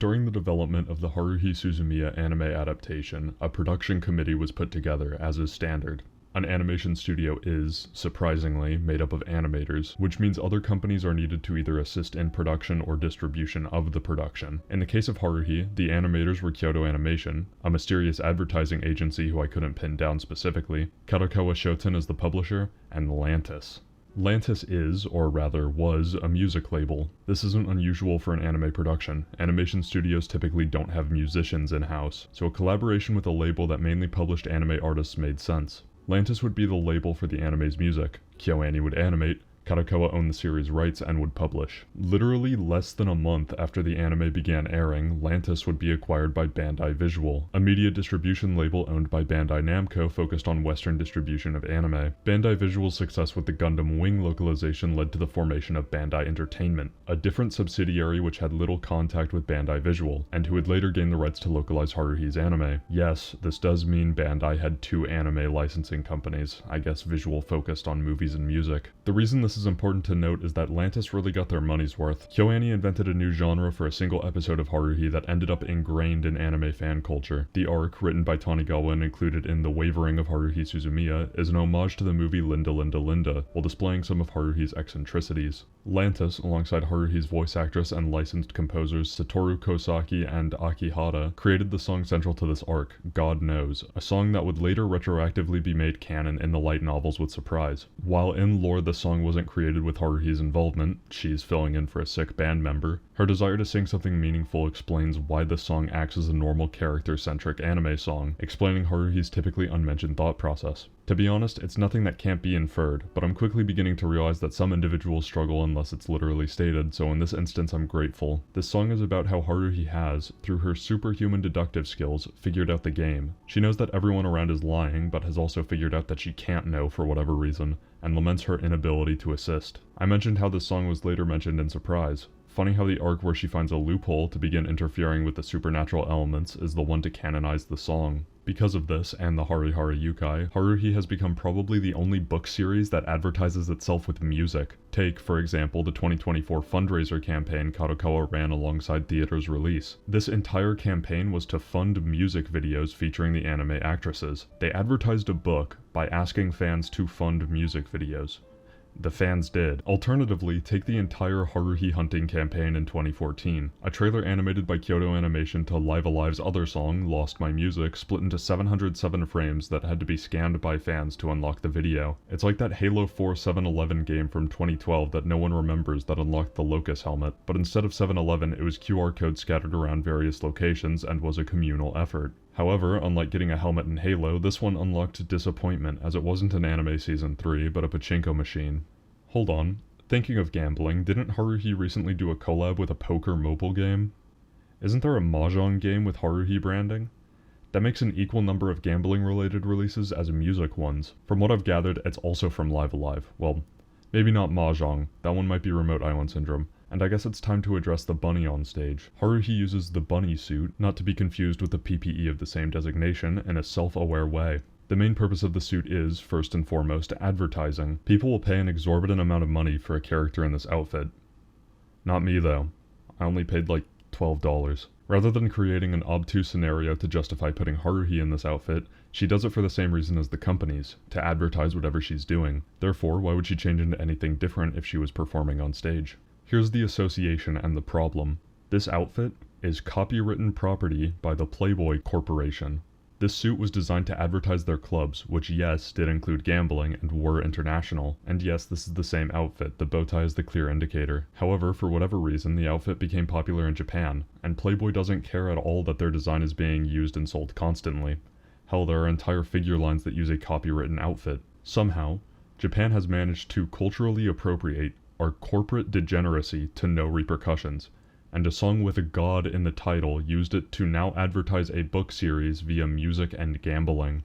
During the development of the Haruhi Suzumiya anime adaptation, a production committee was put together, as is standard. An animation studio is, surprisingly, made up of animators, which means other companies are needed to either assist in production or distribution of the production. In the case of Haruhi, the animators were Kyoto Animation, a mysterious advertising agency who I couldn't pin down specifically, Kadokawa Shoten as the publisher, and Lantis. Lantis is, or rather was, a music label. This isn't unusual for an anime production. Animation studios typically don't have musicians in-house, so a collaboration with a label that mainly published anime artists made sense. Lantis would be the label for the anime's music, KyoAni would animate, Kadokawa owned the series' rights and would publish. Literally less than a month after the anime began airing, Lantis would be acquired by Bandai Visual, a media distribution label owned by Bandai Namco focused on Western distribution of anime. Bandai Visual's success with the Gundam Wing localization led to the formation of Bandai Entertainment, a different subsidiary which had little contact with Bandai Visual, and who would later gain the rights to localize Haruhi's anime. Yes, this does mean Bandai had two anime licensing companies, I guess Visual focused on movies and music. The reason this is important to note is that Lantis really got their money's worth. KyoAni invented a new genre for a single episode of Haruhi that ended up ingrained in anime fan culture. The arc, written by Tanigawa and included in The Wavering of Haruhi Suzumiya, is an homage to the movie Linda Linda Linda, while displaying some of Haruhi's eccentricities. Lantis, alongside Haruhi's voice actress and licensed composers Satoru Kosaki and Akihata, created the song central to this arc, God Knows, a song that would later retroactively be made canon in the light novels with Surprise. While in lore the song wasn't created with Haruhi's involvement, she's filling in for a sick band member, her desire to sing something meaningful explains why the song acts as a normal character-centric anime song, explaining Haruhi's typically unmentioned thought process. To be honest, it's nothing that can't be inferred, but I'm quickly beginning to realize that some individuals struggle unless it's literally stated, so in this instance I'm grateful. This song is about how Haruhi has, through her superhuman deductive skills, figured out the game. She knows that everyone around is lying, but has also figured out that she can't know for whatever reason, and laments her inability to assist. I mentioned how this song was later mentioned in Surprise. Funny how the arc where she finds a loophole to begin interfering with the supernatural elements is the one to canonize the song. Because of this, and the Harihara Yukai, Haruhi has become probably the only book series that advertises itself with music. Take, for example, the 2024 fundraiser campaign Kadokawa ran alongside theater's release. This entire campaign was to fund music videos featuring the anime actresses. They advertised a book by asking fans to fund music videos. The fans did. Alternatively, take the entire Haruhi hunting campaign in 2014. A trailer animated by Kyoto Animation to Live Alive's other song, Lost My Music, split into 707 frames that had to be scanned by fans to unlock the video. It's like that Halo 4 7-Eleven game from 2012 that no one remembers that unlocked the Locust helmet, but instead of 7-Eleven it was QR codes scattered around various locations and was a communal effort. However, unlike getting a helmet in Halo, this one unlocked disappointment as it wasn't an anime season 3, but a pachinko machine. Hold on, thinking of gambling, didn't Haruhi recently do a collab with a poker mobile game? Isn't there a Mahjong game with Haruhi branding? That makes an equal number of gambling related releases as music ones. From what I've gathered, it's also from Live Alive. Well, maybe not Mahjong, that one might be Remote Island Syndrome. And I guess it's time to address the bunny on stage. Haruhi uses the bunny suit, not to be confused with the PPE of the same designation, in a self-aware way. The main purpose of the suit is, first and foremost, advertising. People will pay an exorbitant amount of money for a character in this outfit. Not me though. I only paid like $12. Rather than creating an obtuse scenario to justify putting Haruhi in this outfit, she does it for the same reason as the companies, to advertise whatever she's doing. Therefore, why would she change into anything different if she was performing on stage? Here's the association and the problem. This outfit is copywritten property by the Playboy Corporation. This suit was designed to advertise their clubs, which yes, did include gambling and were international. And yes, this is the same outfit, the bow tie is the clear indicator. However, for whatever reason, the outfit became popular in Japan, and Playboy doesn't care at all that their design is being used and sold constantly. Hell, there are entire figure lines that use a copywritten outfit. Somehow, Japan has managed to culturally appropriate our corporate degeneracy to no repercussions, and a song with a god in the title used it to now advertise a book series via music and gambling.